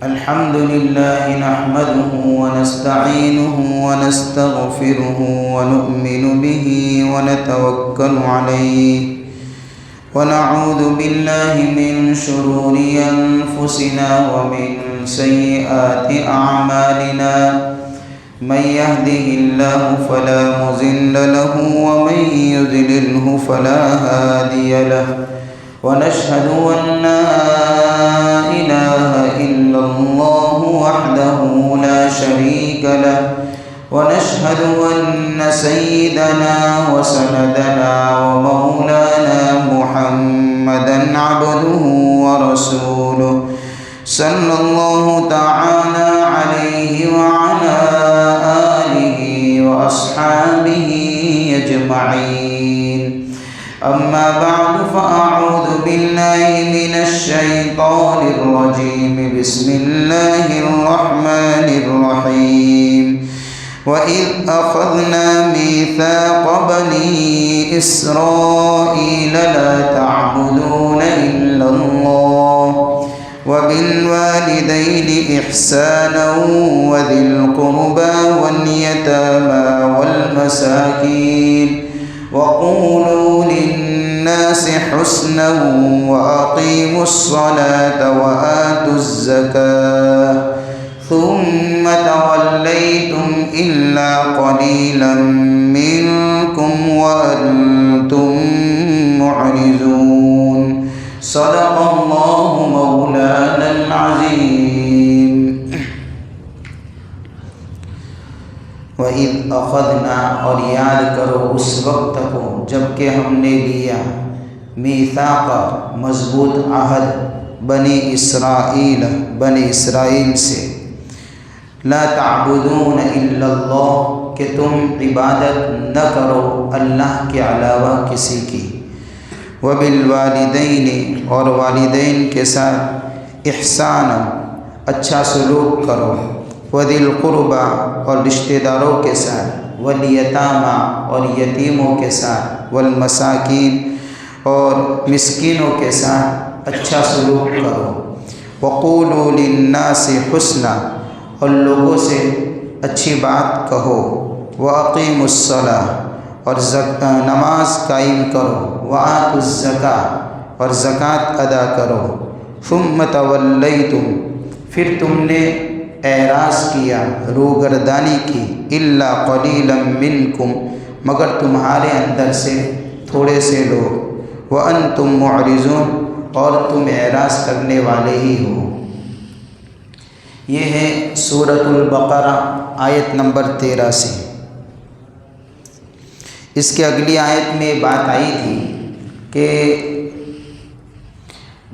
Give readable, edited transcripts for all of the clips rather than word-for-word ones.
الحمد لله نحمده ونستعينه ونستغفره ونؤمن به ونتوكل عليه ونعوذ بالله من شرور أنفسنا ومن سيئات أعمالنا من يهده الله فلا مضل له ومن يضلله فلا هادي له ونشهد أن لا إله إلا الله وحده لا شريك له ونشهد أن سيدنا وسندنا ومولانا محمدا عبده ورسوله صلى الله تعالى عليه وعلى آله وأصحابه أجمعين. أما بعد فأعوذ بالله من الشيطان الرجيم. بسم الله الرحمن الرحيم. وإذ أخذنا ميثاق بني إسرائيل لا تعبدون إلا الله وبالوالدين إحسانا وذي القربى واليتامى والمساكين وقولوا للناس حسنا وأقيموا الصلاة وآتوا الزكاة ثم توليتم إلا قليلا منكم وأنتم معرضون. صدق الله مولانا العظيم. وَإِذْ أَخَذْنَا اور یاد کرو اس وقت کو جب کہ ہم نے لیا میثاق مضبوط عہد بنی اسرائیل سے لا تعبدون الا اللہ کہ تم عبادت نہ کرو اللہ کے علاوہ کسی کی وبالوالدین اور والدین کے ساتھ احسانا اچھا سلوک کرو وذی القربى اور رشتہ داروں کے ساتھ والیتامى اور یتیموں کے ساتھ والمساکین اور مسکینوں کے ساتھ اچھا سلوک کرو وقولوا للناس حسنا اور لوگوں سے اچھی بات کہو واقیموا الصلاۃ اور نماز قائم کرو وآتوا الزکاۃ اور زکوٰۃ ادا کرو ثم تولیتم پھر تم نے اعراض کیا روگردانی کی الا قلیلا منکم مگر تمہارے اندر سے تھوڑے سے لوگ وانتم معرضون اور تم اعراض کرنے والے ہی ہو. یہ ہے سورۃ البقرہ آیت نمبر 13 سے. اس کے اگلی آیت میں بات آئی تھی کہ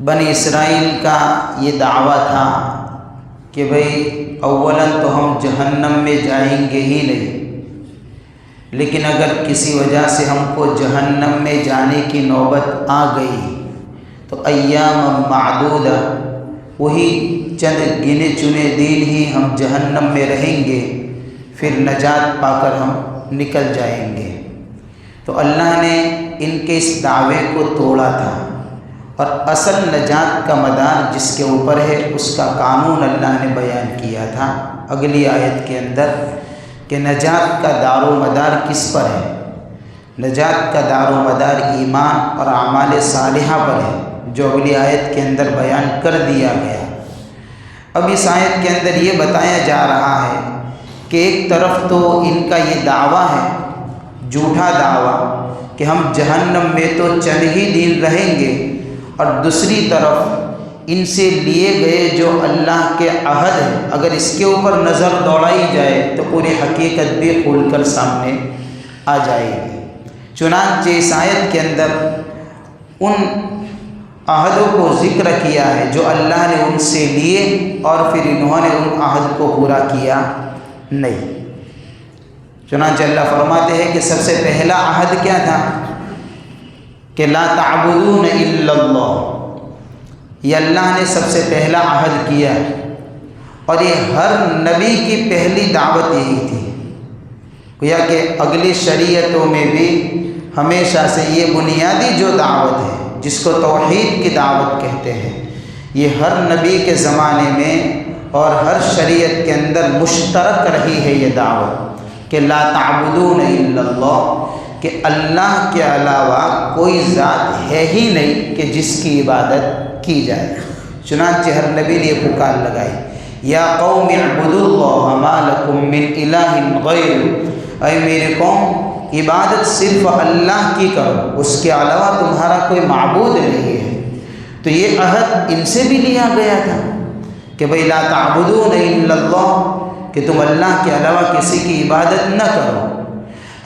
بنی اسرائیل کا یہ دعویٰ تھا کہ بھئی اولاً تو ہم جہنم میں جائیں گے ہی نہیں، لیکن اگر کسی وجہ سے ہم کو جہنم میں جانے کی نوبت آ گئی تو ایام معدودہ وہی چند گنے چنے دن ہی ہم جہنم میں رہیں گے، پھر نجات پا کر ہم نکل جائیں گے. تو اللہ نے ان کے اس دعوے کو توڑا تھا اور اصل نجات کا مدار جس کے اوپر ہے اس کا قانون اللہ نے بیان کیا تھا اگلی آیت کے اندر کہ نجات کا دار و مدار کس پر ہے. نجات کا دار و مدار ایمان اور اعمال صالحہ پر ہے جو اگلی آیت کے اندر بیان کر دیا گیا. اب اس آیت کے اندر یہ بتایا جا رہا ہے کہ ایک طرف تو ان کا یہ دعویٰ ہے جھوٹا دعویٰ کہ ہم جہنم میں تو چند ہی دن رہیں گے، اور دوسری طرف ان سے لیے گئے جو اللہ کے عہد ہے اگر اس کے اوپر نظر دوڑائی جائے تو پوری حقیقت بھی کھول کر سامنے آ جائے گی. چنانچہ اس آیت کے اندر ان عہدوں کو ذکر کیا ہے جو اللہ نے ان سے لیے اور پھر انہوں نے ان عہد کو پورا کیا نہیں. چنانچہ اللہ فرماتے ہیں کہ سب سے پہلا عہد کیا تھا کہ لا تعبدون الا اللہ. یہ اللہ نے سب سے پہلا عہد کیا اور یہ ہر نبی کی پہلی دعوت یہی تھی. گویا کہ اگلی شریعتوں میں بھی ہمیشہ سے یہ بنیادی جو دعوت ہے جس کو توحید کی دعوت کہتے ہیں، یہ ہر نبی کے زمانے میں اور ہر شریعت کے اندر مشترک رہی ہے یہ دعوت کہ لا تعبدون الا اللہ، کہ اللہ کے علاوہ کوئی ذات ہے ہی نہیں کہ جس کی عبادت کی جائے۔ چنانچہ ہر نبی نے یہ پکار لگائی، یا قوم اعبدوا اللہ ما لکم من الہ غیر، اے میرے قوم عبادت صرف اللہ کی کرو، اس کے علاوہ تمہارا کوئی معبود نہیں ہے۔ تو یہ عہد ان سے بھی لیا گیا تھا کہ بھئی لا تعبدون الا اللہ، کہ تم اللہ کے علاوہ کسی کی عبادت نہ کرو۔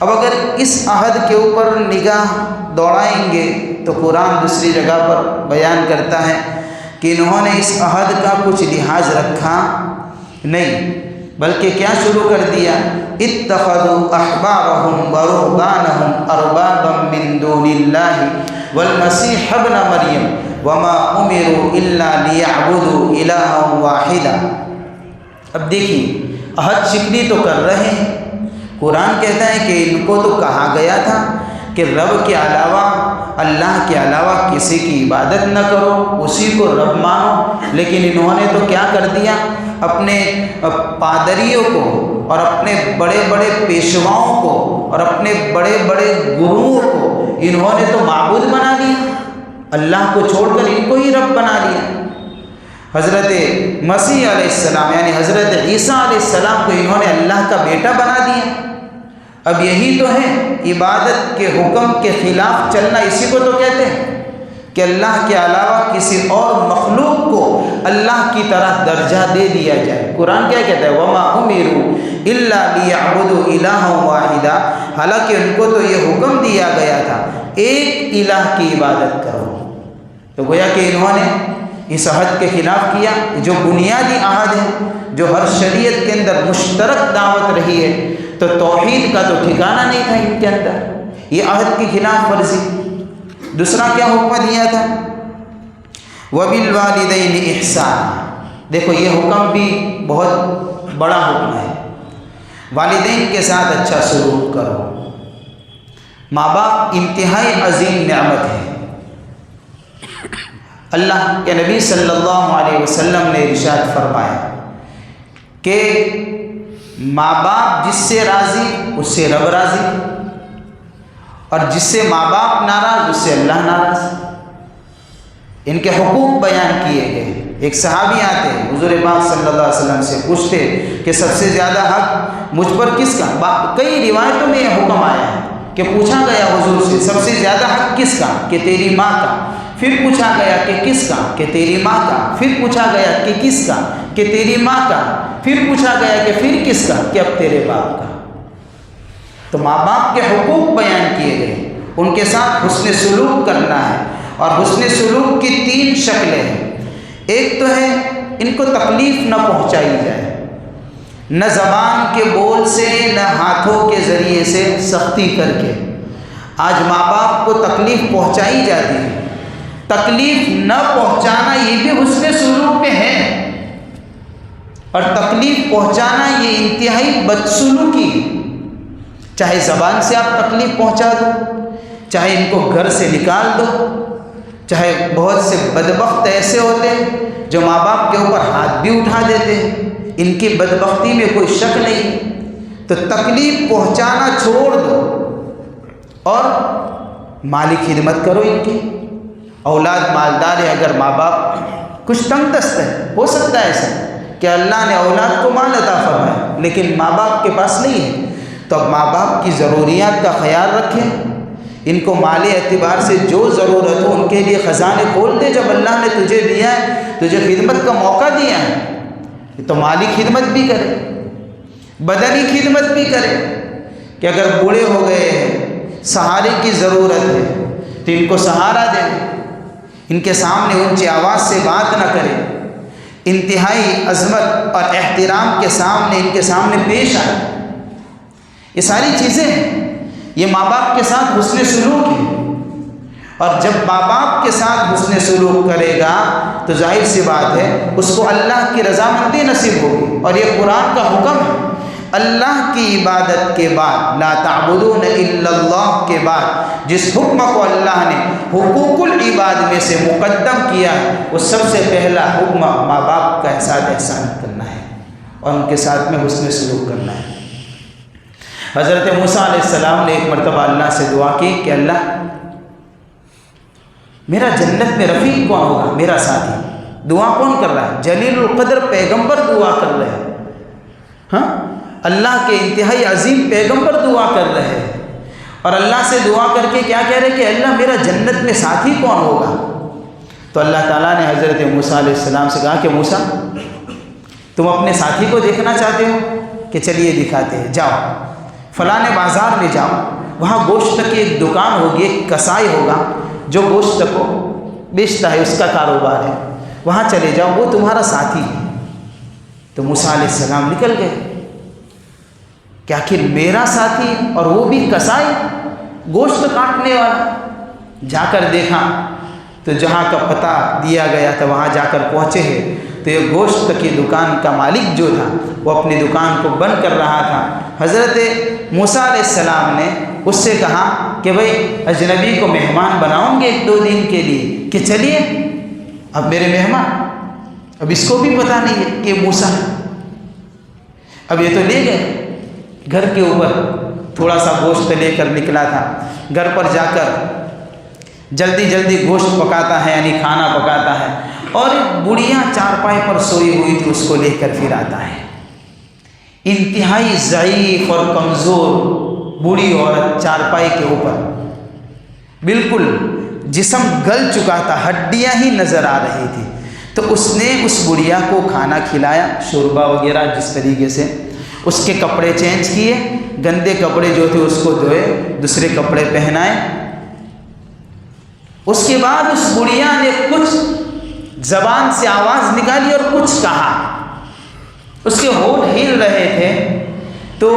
اب اگر اس عہد کے اوپر نگاہ دوڑائیں گے تو قرآن دوسری جگہ پر بیان کرتا ہے کہ انہوں نے اس عہد کا کچھ لحاظ رکھا نہیں، بلکہ کیا شروع کر دیا، اتخذوا احبارهم ورهبانهم اربابا من دون اللہ والمسیح ابن مریم وما امروا الا لیعبدوا الہا واحدا۔ اب دیکھیے عہد شکنی تو کر رہے ہیں، قرآن کہتا ہے کہ ان کو تو کہا گیا تھا کہ رب کے علاوہ، اللہ کے علاوہ کسی کی عبادت نہ کرو، اسی کو رب مانو، لیکن انہوں نے تو کیا کر دیا، اپنے پادریوں کو اور اپنے بڑے بڑے پیشواؤں کو اور اپنے بڑے بڑے گروؤں کو انہوں نے تو معبود بنا لیا، اللہ کو چھوڑ کر ان کو ہی رب بنا لیا۔ حضرت مسیح علیہ السلام یعنی حضرت عیسیٰ علیہ السلام کو انہوں نے اللہ کا بیٹا بنا دیا۔ اب یہی تو ہے عبادت کے حکم کے خلاف چلنا، اسی کو تو کہتے ہیں کہ اللہ کے علاوہ کسی اور مخلوق کو اللہ کی طرح درجہ دے دیا جائے۔ قرآن کیا کہتا ہے، وما امروا الا لیعبدوا الہا واحدا، حالانکہ ان کو تو یہ حکم دیا گیا تھا ایک الہ کی عبادت کرو۔ تو گویا کہ انہوں نے اس عہد کے خلاف کیا، جو بنیادی عہد ہے، جو ہر شریعت کے اندر مشترک دعوت رہی ہے، تو توحید کا تو ٹھکانہ نہیں تھا ان کے اندر، یہ عہد کی خلاف ورزی۔ دوسرا کیا حکم دیا تھا، وبالوالدین احسانا، دیکھو یہ حکم بھی بہت بڑا حکم ہے، والدین کے ساتھ اچھا سلوک کرو۔ ماں باپ انتہائی عظیم نعمت ہے۔ اللہ کے نبی صلی اللہ علیہ وسلم نے ارشاد فرمایا کہ ماں باپ جس سے راضی اس سے رب راضی، اور جس سے ماں باپ ناراض اس سے اللہ ناراض۔ ان کے حقوق بیان کیے گئے۔ ایک صحابی آتے حضور پاک صلی اللہ علیہ وسلم سے پوچھتے کہ سب سے زیادہ حق مجھ پر کس کا؟ کئی روایتوں میں یہ حکم آیا ہے کہ پوچھا گیا حضور سے سب سے زیادہ حق کس کا؟ کہ تیری ماں کا۔ پھر پوچھا گیا کہ کس کا؟ کہ تیری ماں کا۔ پھر پوچھا گیا کہ کس کا؟ کہ تیری ماں کا۔ پھر پوچھا گیا کہ پھر کس کا؟ کہ اب تیرے باپ کا۔ تو ماں باپ کے حقوق بیان کیے گئے، ان کے ساتھ حسن سلوک کرنا ہے، اور حسن سلوک کی 3 شکلیں ہیں۔ ایک تو ہے ان کو تکلیف نہ پہنچائی جائے، نہ زبان کے بول سے نہ ہاتھوں کے ذریعے سے سختی کر کے۔ آج ماں باپ کو تکلیف پہنچائی جاتی ہے، تکلیف نہ پہنچانا یہ بھی حسن سلوک میں ہے، اور تکلیف پہنچانا یہ انتہائی بدسلوکی ہے۔ چاہے زبان سے آپ تکلیف پہنچا دو، چاہے ان کو گھر سے نکال دو، چاہے بہت سے بدبخت ایسے ہوتے ہیں جو ماں باپ کے اوپر ہاتھ بھی اٹھا دیتے ہیں، ان کی بدبختی میں کوئی شک نہیں، تو تکلیف پہنچانا چھوڑ دو اور مالی خدمت کرو ان کی۔ اولاد مالدار ہے، اگر ماں باپ کچھ تنگ دست ہے، ہو سکتا ہے ایسا کہ اللہ نے اولاد کو مال عطا فرمایا لیکن ماں باپ کے پاس نہیں ہے، تو اب ماں باپ کی ضروریات کا خیال رکھیں، ان کو مالی اعتبار سے جو ضرورت ہو ان کے لیے خزانے کھول دے۔ جب اللہ نے تجھے دیا ہے، تجھے خدمت کا موقع دیا ہے، تو مالی خدمت بھی کرے، بدنی خدمت بھی کرے، کہ اگر بوڑھے ہو گئے ہیں، سہارے کی ضرورت ہے تو ان کو سہارا دیں، ان کے سامنے اونچی آواز سے بات نہ کرے، انتہائی عظمت اور احترام کے سامنے ان کے سامنے پیش آئے۔ یہ ساری چیزیں ہیں، یہ ماں باپ کے ساتھ حسن سلوک ہے، اور جب ماں باپ کے ساتھ حسن سلوک کرے گا تو ظاہر سی بات ہے اس کو اللہ کی رضامندی نصیب ہوگی، اور یہ قرآن کا حکم ہے۔ اللہ کی عبادت کے بعد، لا تعبدون الا اللہ کے بعد جس حکم کو اللہ نے حقوق العباد میں سے مقدم کیا ہے، وہ سب سے پہلا حکم ماں باپ کا ساتھ احسان کرنا ہے اور ان کے ساتھ میں حسن سلوک کرنا ہے۔ حضرت موسیٰ علیہ السلام نے ایک مرتبہ اللہ سے دعا کی کہ اللہ میرا جنت میں رفیق کون ہوگا، میرا ساتھی۔ دعا کون کر رہا ہے؟ جلیل القدر پیغمبر دعا کر رہے ہیں۔ ہاں، اللہ کے انتہائی عظیم پیغمبر دعا کر رہے ہیں، اور اللہ سے دعا کر کے کیا کہہ رہے کہ اللہ میرا جنت میں ساتھی کون ہوگا؟ تو اللہ تعالیٰ نے حضرت موسیٰ علیہ السلام سے کہا کہ موسیٰ تم اپنے ساتھی کو دیکھنا چاہتے ہو کہ چلیے دکھاتے ہیں، جاؤ فلاں بازار میں جاؤ، وہاں گوشت کی ایک دکان ہوگی، ایک کسائی ہوگا جو گوشت کو بیچتا ہے، اس کا کاروبار ہے، وہاں چلے جاؤ، وہ تمہارا ساتھی ہے۔ تو موسیٰ علیہ السلام نکل گئے کہ آخر میرا ساتھی اور وہ بھی کسائی، گوشت کاٹنے والا۔ جا کر دیکھا تو جہاں کا پتہ دیا گیا تھا وہاں جا کر پہنچے ہیں تو یہ گوشت کی دکان کا مالک جو تھا وہ اپنی دکان کو بند کر رہا تھا۔ حضرت موسیٰ علیہ السلام نے اس سے کہا کہ بھئی اجنبی کو مہمان بناؤں گے 1-2 دن کے لیے، کہ چلیے اب میرے مہمان، اب اس کو بھی پتہ نہیں ہے کہ موسیٰ ہے۔ اب یہ تو لے گئے گھر کے اوپر، تھوڑا سا گوشت لے کر نکلا تھا، گھر پر جا کر جلدی جلدی گوشت پکاتا ہے، یعنی کھانا پکاتا ہے، اور ایک بڑھیا چارپائی پر سوئی ہوئی تھی، اس کو لے کر پھر آتا ہے۔ انتہائی ضعیف اور کمزور بوڑھی عورت چارپائی کے اوپر، بالکل جسم گل چکا تھا، ہڈیاں ہی نظر آ رہی تھی۔ تو اس نے اس بڑھیا کو کھانا کھلایا، شوربہ وغیرہ جس طریقے سے، اس کے کپڑے چینج کیے، گندے کپڑے جو تھے اس کو دھوئے، دوسرے کپڑے پہنائے۔ اس کے بعد اس بڑھیا نے کچھ زبان سے آواز نکالی اور کچھ کہا، اس کے ہونٹ ہل رہے تھے تو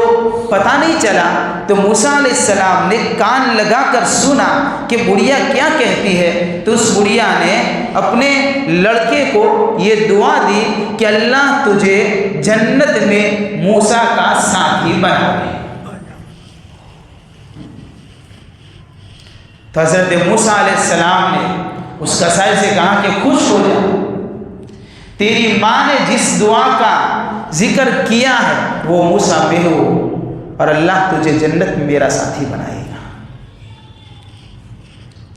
پتہ نہیں چلا۔ تو موسیٰ علیہ السلام نے کان لگا کر سنا کہ بڑھیا کیا کہتی ہے۔ تو اس بڑھیا نے اپنے لڑکے کو یہ دعا دی کہ اللہ تجھے جنت میں موسیٰ کا ساتھی بنا دے۔ تو حضرت موسیٰ علیہ السلام نے اس کسائی سے کہا کہ خوش ہو جا، تیری ماں نے جس دعا کا ذکر کیا ہے وہ موسیٰ میں ہو، اور اللہ تجھے جنت میں میرا ساتھی بنائے گا۔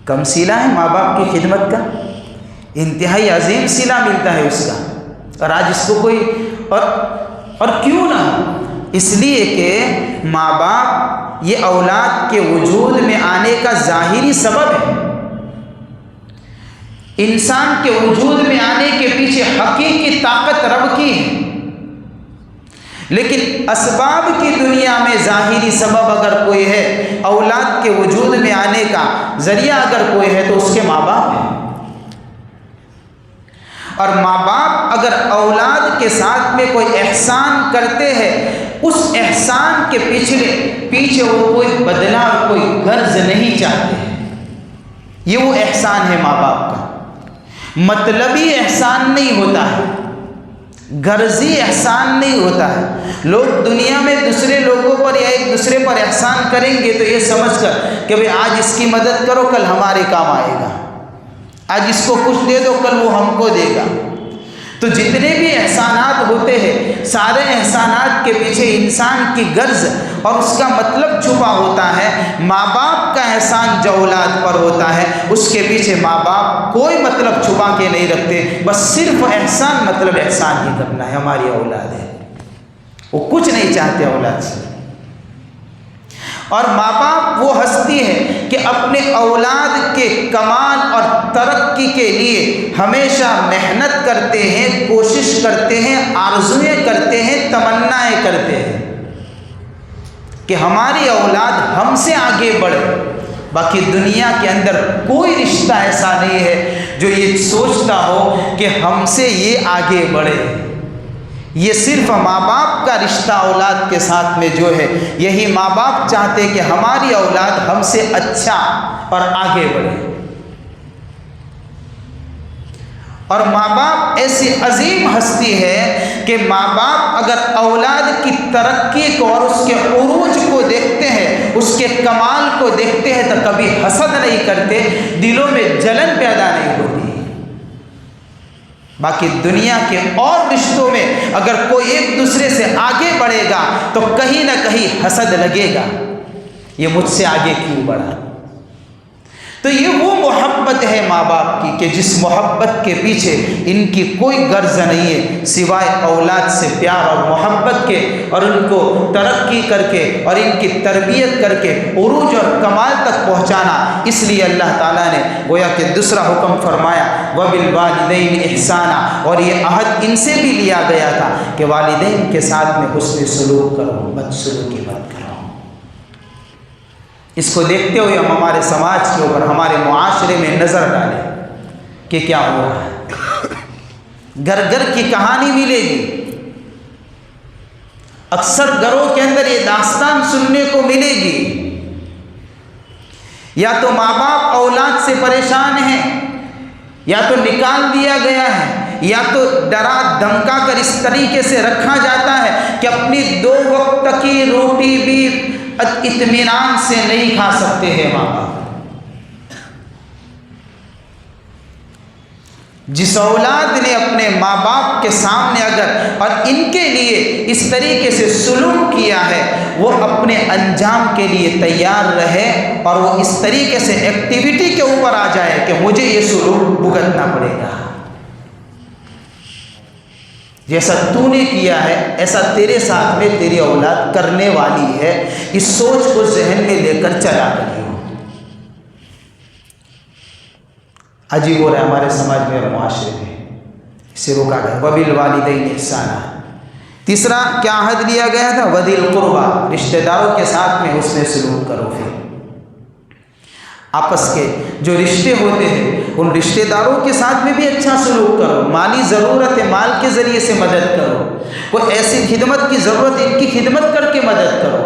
کم صلہ ہے ماں باپ کی خدمت کا، انتہائی عظیم صلہ ملتا ہے اس کا، اور آج اس کو کوئی اور کیوں نہ ہو، اس لیے کہ ماں باپ یہ اولاد کے وجود میں آنے کا ظاہری سبب ہے۔ انسان کے وجود میں آنے کے پیچھے حقیقی طاقت رب کی ہے، لیکن اسباب کی دنیا میں ظاہری سبب اگر کوئی ہے، اولاد کے وجود میں آنے کا ذریعہ اگر کوئی ہے تو اس کے ماں باپ ہیں۔ اور ماں باپ اگر اولاد کے ساتھ میں کوئی احسان کرتے ہیں، اس احسان کے پیچھے وہ کوئی بدلہ اور کوئی غرض نہیں چاہتے ہیں۔ یہ وہ احسان ہے ماں باپ کا، مطلبی احسان نہیں ہوتا ہے، غرضی احسان نہیں ہوتا ہے۔ لوگ دنیا میں دوسرے لوگوں پر یا ایک دوسرے پر احسان کریں گے تو یہ سمجھ کر کہ بھئی آج اس کی مدد کرو، کل ہمارے کام آئے گا، آج اس کو کچھ دے دو، کل وہ ہم کو دے گا۔ تو جتنے بھی احسانات ہوتے ہیں، سارے احسانات کے پیچھے انسان کی غرض اور اس کا مطلب چھپا ہوتا ہے۔ ماں باپ کا احسان جو اولاد پر ہوتا ہے، اس کے پیچھے ماں باپ کوئی مطلب چھپا کے نہیں رکھتے، بس صرف احسان، مطلب احسان ہی کرنا ہے، ہماری اولاد ہے، وہ کچھ نہیں چاہتے اولاد سے۔ اور ماں باپ وہ ہستی ہے کہ اپنے اولاد کے کمال اور ترقی کے لیے ہمیشہ محنت کرتے ہیں، کوشش کرتے ہیں، آرزویں کرتے ہیں، تمنائیں کرتے ہیں کہ ہماری اولاد ہم سے آگے بڑھے۔ باقی دنیا کے اندر کوئی رشتہ ایسا نہیں ہے جو یہ سوچتا ہو کہ ہم سے یہ آگے بڑھے۔ یہ صرف ماں باپ کا رشتہ اولاد کے ساتھ میں جو ہے، یہی ماں باپ چاہتے کہ ہماری اولاد ہم سے اچھا اور آگے بڑھے۔ اور ماں باپ ایسی عظیم ہستی ہے کہ کہ ماں باپ اگر اولاد کی ترقی کو اور اس کے عروج کو دیکھتے ہیں، اس کے کمال کو دیکھتے ہیں، تو کبھی حسد نہیں کرتے، دلوں میں جلن پیدا نہیں ہوتی۔ باقی دنیا کے اور رشتوں میں اگر کوئی ایک دوسرے سے آگے بڑھے گا تو کہیں نہ کہیں حسد لگے گا، یہ مجھ سے آگے کیوں بڑھا۔ تو یہ وہ محبت ہے ماں باپ کی کہ جس محبت کے پیچھے ان کی کوئی غرض نہیں ہے سوائے اولاد سے پیار اور محبت کے، اور ان کو ترقی کر کے اور ان کی تربیت کر کے عروج اور کمال تک پہنچانا۔ اس لیے اللہ تعالیٰ نے گویا کہ دوسرا حکم فرمایا وَبِالْوَالِدَيْنِ إِحْسَانًا، اور یہ عہد ان سے بھی لیا گیا تھا کہ والدین کے ساتھ میں حسن سلوک کرو، بدسلوکی مت کرو۔ اس کو دیکھتے ہوئے ہم ہمارے سماج کے اوپر، ہمارے معاشرے میں نظر ڈالیں کہ کیا ہو رہا ہے۔ گھر گھر کی کہانی ملے گی، اکثر گھروں کے اندر یہ داستان سننے کو ملے گی، یا تو ماں باپ اولاد سے پریشان ہیں، یا تو نکال دیا گیا ہے، یا تو ڈرا دھمکا کر اس طریقے سے رکھا جاتا ہے کہ اپنی 2 وقت کی روٹی بھی اطمینان سے نہیں کھا سکتے ہیں ماں باپ۔ جس اولاد نے اپنے ماں باپ کے سامنے اگر اور ان کے لیے اس طریقے سے سلوک کیا ہے، وہ اپنے انجام کے لیے تیار رہے اور وہ اس طریقے سے ایکٹیویٹی کے اوپر آ جائے کہ مجھے یہ سلوک بھگتنا پڑے گا، جیسا تو نے کیا ہے ایسا تیرے ساتھ میں تیری اولاد کرنے والی ہے۔ اس سوچ کو ذہن میں لے کر چلا کریے۔ عجیب ہو رہا ہے ہمارے سماج میں اور معاشرے میں، اسے روکا گیا وَبِالْوَالِدَيْنِ إِحْسَانًا۔ تیسرا کیا عہد لیا گیا تھا؟ وَذِي الْقُرْبَى، رشتہ داروں کے ساتھ میں حسن سلوک کرو۔ پھر آپس کے جو رشتے ہوتے ہیں ان رشتہ داروں کے ساتھ میں بھی اچھا سلوک کرو، مالی ضرورت ہے مال کے ذریعے سے مدد کرو، کوئی ایسی خدمت کی ضرورت ہے ان کی خدمت کر کے مدد کرو،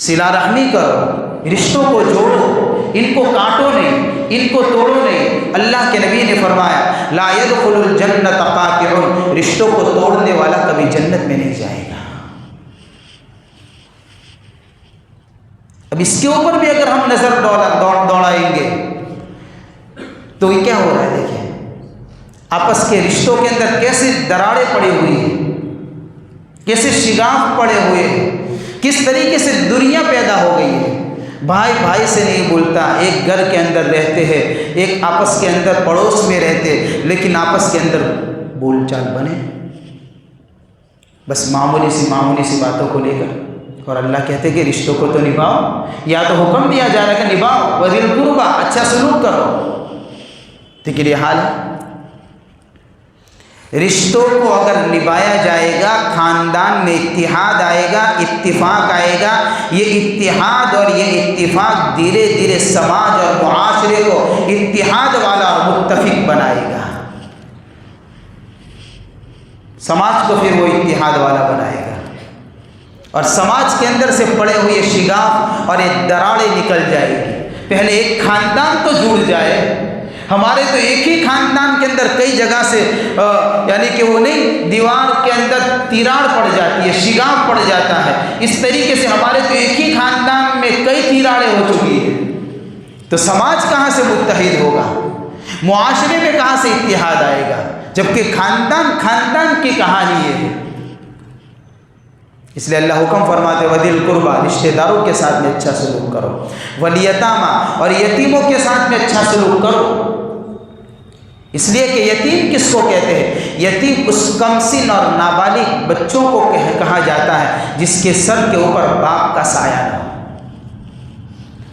صلہ رحمی کرو، رشتوں کو جوڑو، ان کو کاٹو نہیں، ان کو توڑو نہیں۔ اللہ کے نبی نے فرمایا لا يدخل الجنت قاطع، رشتوں کو توڑنے والا کبھی جنت میں نہیں جائے گا۔ اب اس کے اوپر بھی اگر ہم نظر دوڑائیں گے تو یہ کیا ہو رہا ہے؟ دیکھیں آپس کے رشتوں کے اندر کیسے دراڑیں پڑی ہوئی ہیں، کیسے شگاف پڑے ہوئے ہیں، کس طریقے سے دنیا پیدا ہو گئی ہے۔ بھائی بھائی سے نہیں بولتا، ایک گھر کے اندر رہتے ہیں، ایک آپس کے اندر پڑوس میں رہتے، لیکن آپس کے اندر بول چال بنے بس معمولی سی باتوں کو لے کر۔ اور اللہ کہتے کہ رشتوں کو تو نبھاؤ، یا تو حکم دیا جا رہا ہے کہ نبھاؤ، وذی القربیٰ، اچھا سلوک کرو، لیکن یہ حال ہے رشتوں کو اگر نبھایا جائے گا خاندان میں اتحاد آئے گا، اتفاق آئے گا، یہ اتحاد اور یہ اتفاق دھیرے دھیرے سماج اور معاشرے کو اتحاد والا اور متفق بنائے گا، سماج کو پھر وہ اتحاد والا بنائے گا، اور سماج کے اندر سے پڑے ہوئے شگاف اور یہ دراڑیں نکل جائے گی۔ پہلے ایک خاندان تو جڑ جائے، ہمارے تو ایک ہی خاندان کے اندر کئی جگہ سے یعنی کہ وہ نہیں دیوار کے اندر تیراڑ پڑ جاتی ہے، شگاف پڑ جاتا ہے، اس طریقے سے ہمارے تو ایک ہی خاندان میں کئی تیراڑیں ہو چکی ہیں، تو سماج کہاں سے متحد ہوگا؟ معاشرے میں کہاں سے اتحاد آئے گا؟ جبکہ خاندان کی کہانی یہ ہے۔ اس لیے اللہ حکم فرماتے وذی القربیٰ، رشتہ داروں کے ساتھ میں اچھا سلوک کرو، والیتامیٰ، اور یتیموں کے ساتھ میں اچھا سلوک کرو۔ اس لیے کہ یتیم کس کو کہتے ہیں؟ یتیم اس کم سن اور نابالغ بچوں کو کہا جاتا ہے جس کے سر کے اوپر باپ کا سایہ نہ ہو،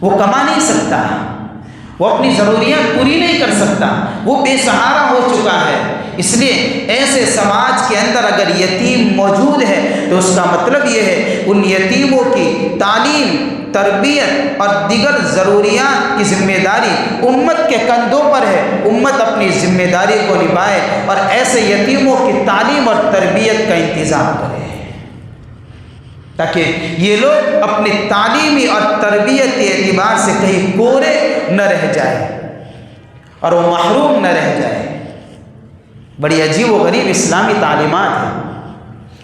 وہ کما نہیں سکتا، وہ اپنی ضروریات پوری نہیں کر سکتا، وہ بے سہارا ہو چکا ہے۔ اس لیے ایسے سماج کے اندر اگر یتیم موجود ہے تو اس کا مطلب یہ ہے ان یتیموں کی تعلیم، تربیت اور دیگر ضروریات کی ذمہ داری امت کے کندھوں پر ہے، امت اپنی ذمہ داری کو نبھائے اور ایسے یتیموں کی تعلیم اور تربیت کا انتظام کرے تاکہ یہ لوگ اپنی تعلیمی اور تربیتی اعتبار سے کہیں کورے نہ رہ جائیں اور وہ محروم نہ رہ جائیں۔ بڑی عجیب و غریب اسلامی تعلیمات ہیں۔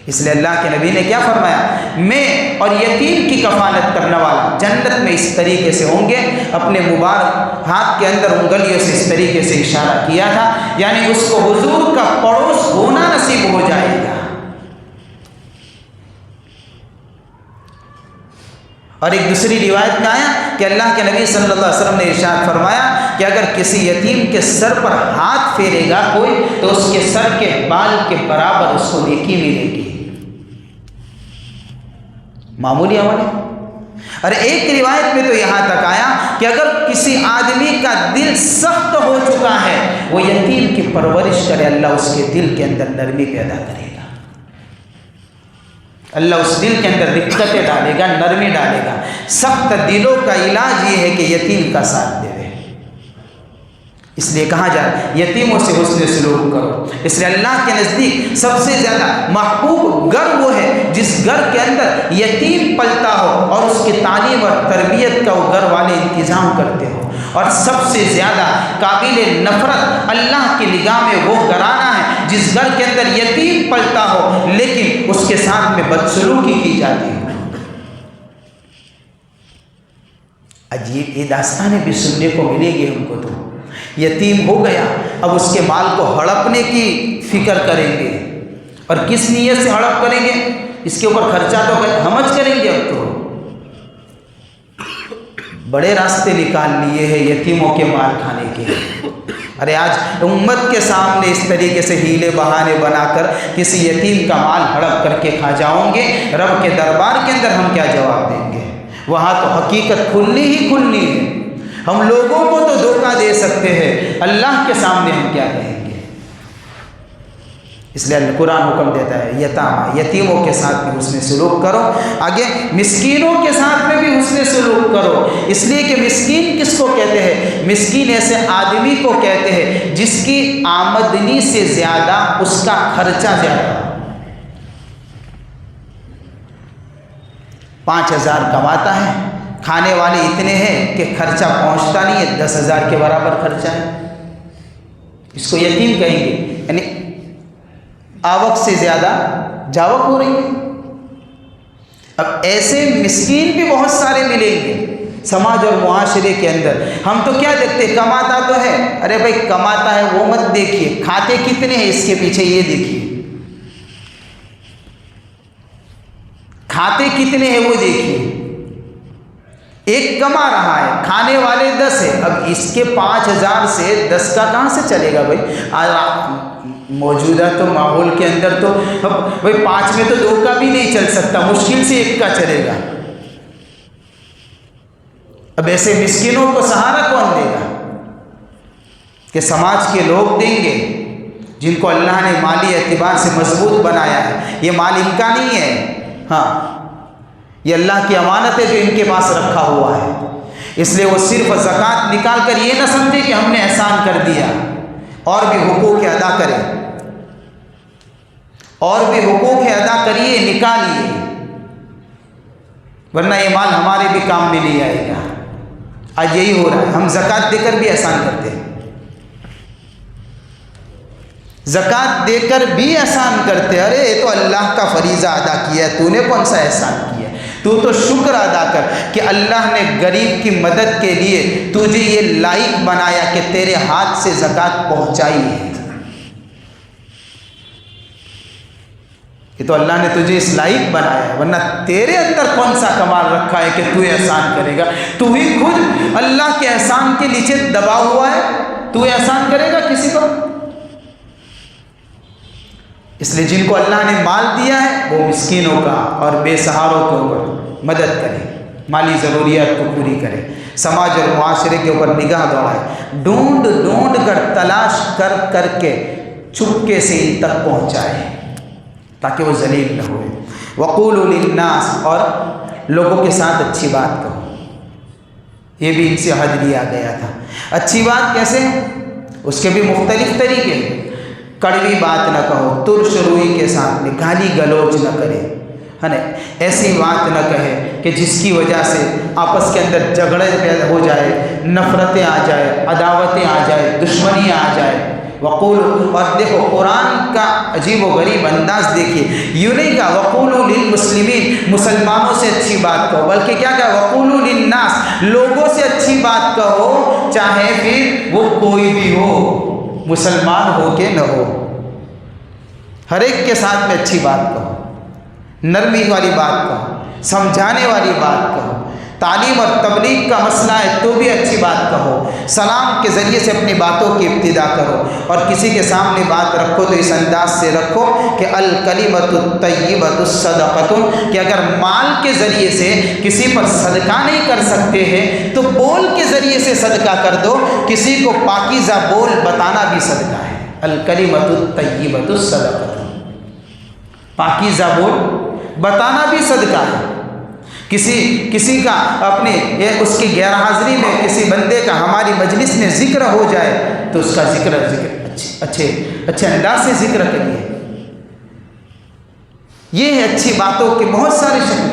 اس لیے اللہ کے نبی نے کیا فرمایا، میں اور یتیم کی کفالت کرنے والا جنت میں اس طریقے سے ہوں گے۔ اپنے مبارک ہاتھ کے اندر انگلیوں سے اس طریقے سے اشارہ کیا تھا، یعنی اس کو حضور کا پڑوس ہونا نصیب ہو جائے گا۔ اور ایک دوسری روایت میں آیا کہ اللہ کے نبی صلی اللہ علیہ وسلم نے ارشاد فرمایا کہ اگر کسی یتیم کے سر پر ہاتھ پھیرے گا کوئی تو اس کے سر کے بال کے برابر اس کو نیکی ملے گی۔ معمولی عمل ہے۔ اور ایک روایت میں تو یہاں تک آیا کہ اگر کسی آدمی کا دل سخت ہو چکا ہے، وہ یتیم کی پرورش کرے، اللہ اس کے دل کے اندر نرمی پیدا کرے گا، اللہ اس دل کے اندر رقتیں ڈالے گا، نرمی ڈالے گا۔ سخت دلوں کا علاج یہ ہے کہ یتیم کا ساتھ دے۔ اس لیے کہا جائے یتیموں سے حسن سلوک کرو۔ اس لیے اللہ کے نزدیک سب سے زیادہ محبوب گھر وہ ہے جس گھر کے اندر یتیم پلتا ہو اور اس کی تعلیم اور تربیت کا وہ گھر والے انتظام کرتے ہو۔ اور سب سے زیادہ قابل نفرت اللہ کی نگاہ میں وہ گھرانہ ہے جس گھر کے اندر یتیم پلتا ہو لیکن اس کے ساتھ میں بدسلوکی کی جاتی ہو۔ عجیب یہ داستانیں بھی سننے کو ملے گی ہم کو۔ تو یتیم ہو گیا، اب اس کے مال کو ہڑپنے کی فکر کریں گے، اور کس نیت سے ہڑپ کریں گے؟ اس کے اوپر خرچہ تو ہمج کریں گے۔ اب تو بڑے راستے نکال لیے ہیں یتیموں کے مال کھانے کے۔ ارے آج امت کے سامنے اس طریقے سے ہیلے بہانے بنا کر کسی یتیم کا مال ہڑپ کر کے کھا جاؤں گے، رب کے دربار کے اندر ہم کیا جواب دیں گے؟ وہاں تو حقیقت کھلنی ہی کھلنی ہے۔ ہم لوگوں کو تو دھوکہ دے سکتے ہیں، اللہ کے سامنے ہم کیا کہیں گے؟ اس لیے قرآن حکم دیتا ہے یتیموں کے ساتھ بھی حسن سلوک کرو، آگے مسکینوں کے ساتھ میں بھی حسن سلوک کرو۔ اس لیے کہ مسکین کس کو کہتے ہیں؟ مسکین ایسے آدمی کو کہتے ہیں جس کی آمدنی سے زیادہ اس کا خرچہ زیادہ۔ 5,000 کماتا ہے، کھانے والے اتنے ہیں کہ خرچہ پہنچتا نہیں ہے، 10,000 کے برابر خرچہ ہے، اس کو یتیم کہیں گے، یعنی آوک سے زیادہ جاوک ہو رہی ہے۔ اب ایسے مسکین بھی بہت سارے ملیں گے سماج اور معاشرے کے اندر۔ ہم تو کیا دیکھتے، کماتا تو ہے، ارے بھائی کماتا ہے وہ مت دیکھیے، کھاتے کتنے ہیں اس کے پیچھے یہ دیکھیے، کھاتے کتنے ہیں وہ دیکھیے۔ ایک کما رہا ہے، کھانے والے 10 ہیں، اب اس کے 5,000 سے 10 کا کہاں سے چلے گا بھائی؟ موجودہ تو ماحول کے اندر تو بھائی 5 میں تو 2 کا بھی نہیں چل سکتا، مشکل سے 1 کا چلے گا۔ اب ایسے مسکینوں کو سہارا کون دے گا؟ کہ سماج کے لوگ دیں گے جن کو اللہ نے مالی اعتبار سے مضبوط بنایا ہے۔ یہ مال ان کا نہیں ہے، ہاں یہ اللہ کی امانت ہے جو ان کے پاس رکھا ہوا ہے۔ اس لیے وہ صرف زکوٰۃ نکال کر یہ نہ سمجھے کہ ہم نے احسان کر دیا، اور بھی حقوق ادا کریں، اور بھی حقوق ادا کریے، نکالیے، ورنہ یہ مال ہمارے بھی کام میں نہیں آئے گا۔ آج یہی ہو رہا ہے، ہم زکوٰۃ دے کر بھی احسان کرتے ہیں، زکوٰۃ دے کر بھی احسان کرتے، ارے یہ تو اللہ کا فریضہ ادا کیا ہے، تو نے کون سا احسان کیا؟ تو شکر ادا کر کہ اللہ نے غریب کی مدد کے لیے تجھے یہ لائق بنایا کہ تیرے ہاتھ سے زکوٰۃ پہنچائی ہے۔ یہ تو اللہ نے تجھے اس لائق بنایا ہے، ورنہ تیرے اندر کون سا کمال رکھا ہے کہ تو احسان کرے گا؟ تو ہی خود اللہ کے احسان کے نیچے دبا ہوا ہے، تو احسان کرے گا کسی کو؟ اس لیے جن کو اللہ نے مال دیا ہے وہ مسکینوں کا اور بے سہاروں کے اوپر مدد کرے، مالی ضروریات کو پوری کرے، سماج اور معاشرے کے اوپر نگاہ دوڑائے، ڈھونڈ ڈھونڈ کر تلاش کر کر کے چپکے سے ان تک پہنچائے تاکہ وہ ذلیل نہ ہوئے۔ وقولوا للناس، اور لوگوں کے ساتھ اچھی بات کہو، یہ بھی ان سے حد لیا گیا تھا۔ اچھی بات کیسے؟ اس کے بھی مختلف طریقے ہیں۔ کڑوی بات نہ کہو، ترش روئی کے ساتھ میں گالی گلوچ نہ کرے، ہے نا، ایسی بات نہ کہے کہ جس کی وجہ سے آپس کے اندر جھگڑے پیدا ہو جائے، نفرتیں آ جائے، عداوتیں آ جائے، دشمنی آ جائے، وقولوا، اور دیکھو قرآن کا عجیب و غریب انداز دیکھیے، یوں نہیں کہا وقولوا للمسلمین، مسلمانوں سے اچھی بات کہو، بلکہ کیا کہا وقولوا للناس، لوگوں سے اچھی بات کہو، چاہے پھر وہ کوئی بھی ہو، مسلمان ہو کہ نہ ہو، ہر ایک کے ساتھ میں اچھی بات کہو، نرمی والی بات کہو، سمجھانے والی بات کہو، تعلیم اور تبلیغ کا مسئلہ ہے تو بھی اچھی بات کہو، سلام کے ذریعے سے اپنی باتوں کی ابتدا کرو، اور کسی کے سامنے بات رکھو تو اس انداز سے رکھو کہ الکلمۃ الطیبۃ صدقۃ، کہ اگر مال کے ذریعے سے کسی پر صدقہ نہیں کر سکتے ہیں تو بول کے ذریعے سے صدقہ کر دو، کسی کو پاکیزہ بول بتانا بھی صدقہ ہے، الکلمۃ الطیبۃ صدقۃ، پاکیزہ بول بتانا بھی صدقہ ہے۔ کسی کا اپنے اس کی غیر حاضری میں کسی بندے کا ہماری مجلس میں ذکر ہو جائے تو اس کا ذکر اچھے انداز سے ذکر کریے۔ یہ ہے اچھی باتوں کے بہت سارے شکل،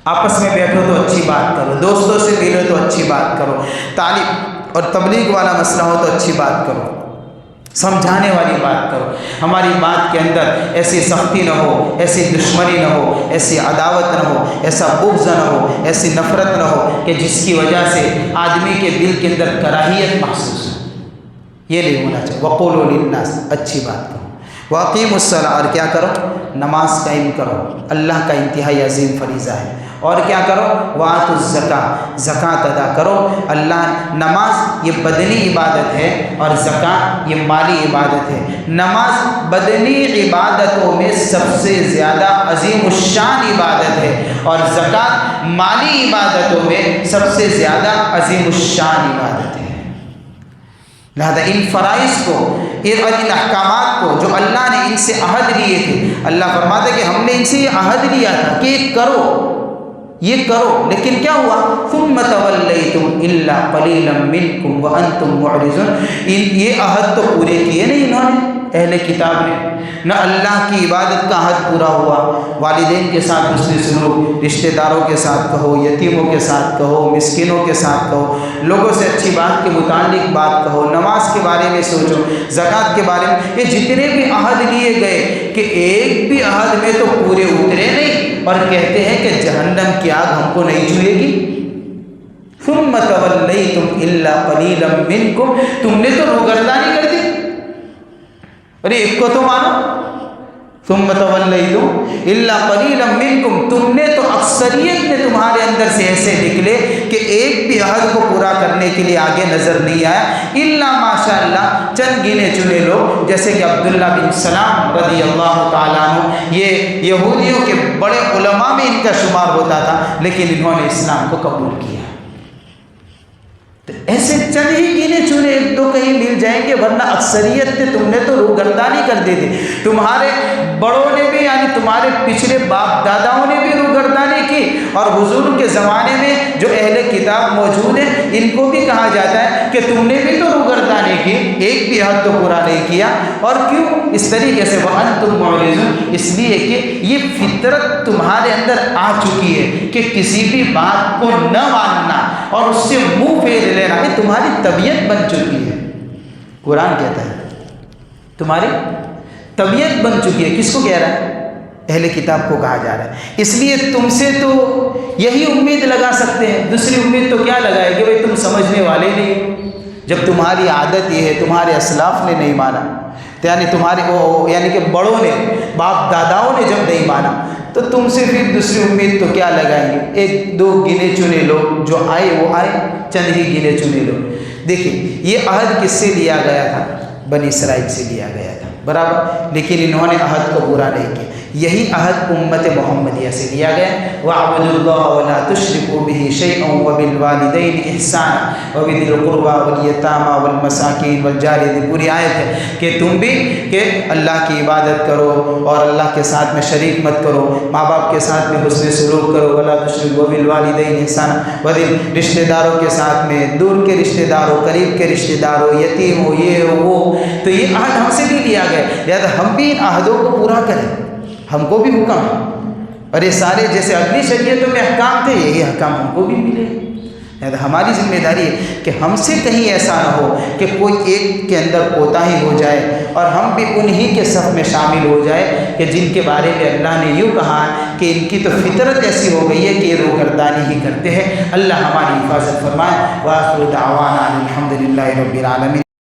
آپس میں بیٹھو تو اچھی بات کرو، دوستوں سے ملو تو اچھی بات کرو، تعلیم اور تبلیغ والا مسئلہ ہو تو اچھی بات کرو، سمجھانے والی بات کرو، ہماری بات کے اندر ایسی سختی نہ ہو، ایسی دشمنی نہ ہو، ایسی عداوت نہ ہو، ایسا بغض نہ ہو، ایسی نفرت نہ ہو کہ جس کی وجہ سے آدمی کے دل کے اندر کراہیت محسوس ہو، یہ نہیں ہونا چاہیے۔ وقولوا للناس، اچھی بات کرو، واقیموا الصلاۃ، اور کیا کرو نماز قائم کرو، اللہ کا انتہائی عظیم فریضہ ہے، اور کیا کرو وآتوا الزکاۃ، زکوٰۃ ادا کرو۔ اللہ نماز یہ بدنی عبادت ہے اور زکوٰۃ یہ مالی عبادت ہے۔ نماز بدنی عبادتوں میں سب سے زیادہ عظیم الشان عبادت ہے، اور زکوٰۃ مالی عبادتوں میں سب سے زیادہ عظیم الشان عبادت ہے۔ لہذا ان فرائض کو اور ان احکامات کو جو اللہ نے ان سے عہد لیے تھے، اللہ فرماتا ہے کہ ہم نے ان سے یہ عہد لیا تھا کہ یہ کرو، لیکن کیا ہوا ثم تولیتم الا قلیلا منکم وانتم معرضون، یہ عہد تو پورے کیے نہیں انہوں نے، اہل کتاب نے، نہ اللہ کی عبادت کا عہد پورا ہوا، والدین کے ساتھ حسن سلوک، رشتہ داروں کے ساتھ کہو، یتیموں کے ساتھ کہو، مسکینوں کے ساتھ کہو، لوگوں سے اچھی بات کے متعلق بات کہو، نماز کے بارے میں سوچو، زکوٰۃ کے بارے میں، یہ جتنے بھی عہد لیے گئے کہ ایک بھی عہد میں تو پورے اترے نہیں، اور کہتے ہیں کہ جہنم کی آگ ہم کو نہیں چھوئے گی۔ ثم تولیتم الا قلیلا منکم، تم نے تو روگردانی کر دی، ارے ایک کو تو مانو، ثم تولیتم الا قلیلا منکم، تم نے تو اکثریت نے تمہارے اندر سے ایسے نکلے کہ ایک بھی عہد کو پورا کرنے کے لیے آگے نظر نہیں آیا، الا ماشاء اللہ چند گنے چنے لوگ، جیسے کہ عبداللہ بن سلام رضی اللہ تعالیٰ عنہ، یہ یہودیوں کے بڑے علماء میں ان کا شمار ہوتا تھا، لیکن انہوں نے اسلام کو قبول کیا۔ تو ایسے چند ہی گنے چنے ایک دو کہیں مل جائیں گے، ورنہ اکثریت نے تم نے تو روگردانی کر دی تھی، تمہارے بڑوں نے بھی، یعنی تمہارے پچھلے باپ داداؤں نے بھی روگردانی کی، اور حضور کے زمانے میں جو اہل کتاب موجود ہیں ان کو بھی کہا جاتا ہے کہ تم نے بھی تو روگردانی کی، ایک بھی حد تو پورا نہیں کیا، اور کیوں اس طریقے سے وَأَنْتُمْ مُعْرِضُونَ، اس لیے کہ یہ فطرت تمہارے اندر آ چکی ہے کہ کسی بھی بات کو نہ ماننا اور اس سے منہ پھیر لینا، یہ تمہاری طبیعت بن چکی ہے۔ قرآن کہتا ہے تمہاری طبیعت بن چکی ہے، کس کو کہہ رہا ہے؟ اہل کتاب کو کہا جا رہا ہے، اس لیے تم سے تو یہی امید لگا سکتے ہیں، دوسری امید تو کیا لگائے کہ بھئی تم سمجھنے والے نہیں، جب تمہاری عادت یہ ہے، تمہارے اسلاف نے نہیں مانا، یعنی یعنی کہ بڑوں نے، باپ داداؤں نے جب نہیں مانا تو تم سے پھر دوسری امید تو کیا لگائیں گے؟ ایک دو گنے چنے لوگ جو آئے وہ آئے، چند ہی گنے چنے لوگ۔ دیکھیں یہ عہد کس سے لیا گیا تھا؟ بنی اسرائیل سے لیا گیا تھا، برابر، لیکن انہوں نے عہد کو پورا نہیں کیا۔ یہی عہد امت محمدیہ سے لیا گیا، وَاعْبُدُوا اللَّهَ وَلَا تُشْرِكُوا بِهِ شَيْئًا وَبِالْوَالِدَيْنِ إِحْسَانًا وَبِذِي الْقُرْبَى وَالْيَتَامَى وَالْمَسَاكِينِ وَالْجَارِ ذِي، پوری آیت ہے کہ تم بھی کہ اللہ کی عبادت کرو اور اللہ کے ساتھ میں شریک مت کرو، ماں باپ کے ساتھ میں حسن سلوک کرو، وَلَا تُشْرِكُوا بِالْوَالِدَيْنِ إِحْسَانًا، وَبِالْ رشتہ داروں کے ساتھ میں، دور کے رشتہ داروں، قریب کے رشتہ داروں، یتیم ہو، یہ ہو وہ، تو یہ عہد ہم سے بھی لیا گیا، لہذا ہم بھی ان عہدوں کو پورا کریں، ہم کو بھی حکم ہے، اور یہ سارے جیسے اگلی شریعتوں میں احکام تھے یہی احکام ہم کو بھی ملے۔ ہماری ذمہ داری ہے کہ ہم سے کہیں ایسا نہ ہو کہ کوئی ایک کے اندر کوتاہی ہو جائے اور ہم بھی انہی کے صف میں شامل ہو جائے کہ جن کے بارے میں اللہ نے یوں کہا کہ ان کی تو فطرت ایسی ہو گئی ہے کہ یہ روگردانی ہی کرتے ہیں۔ اللہ ہماری حفاظت فرمائے۔ وآخر دعوانا الحمد للہ رب العالمین۔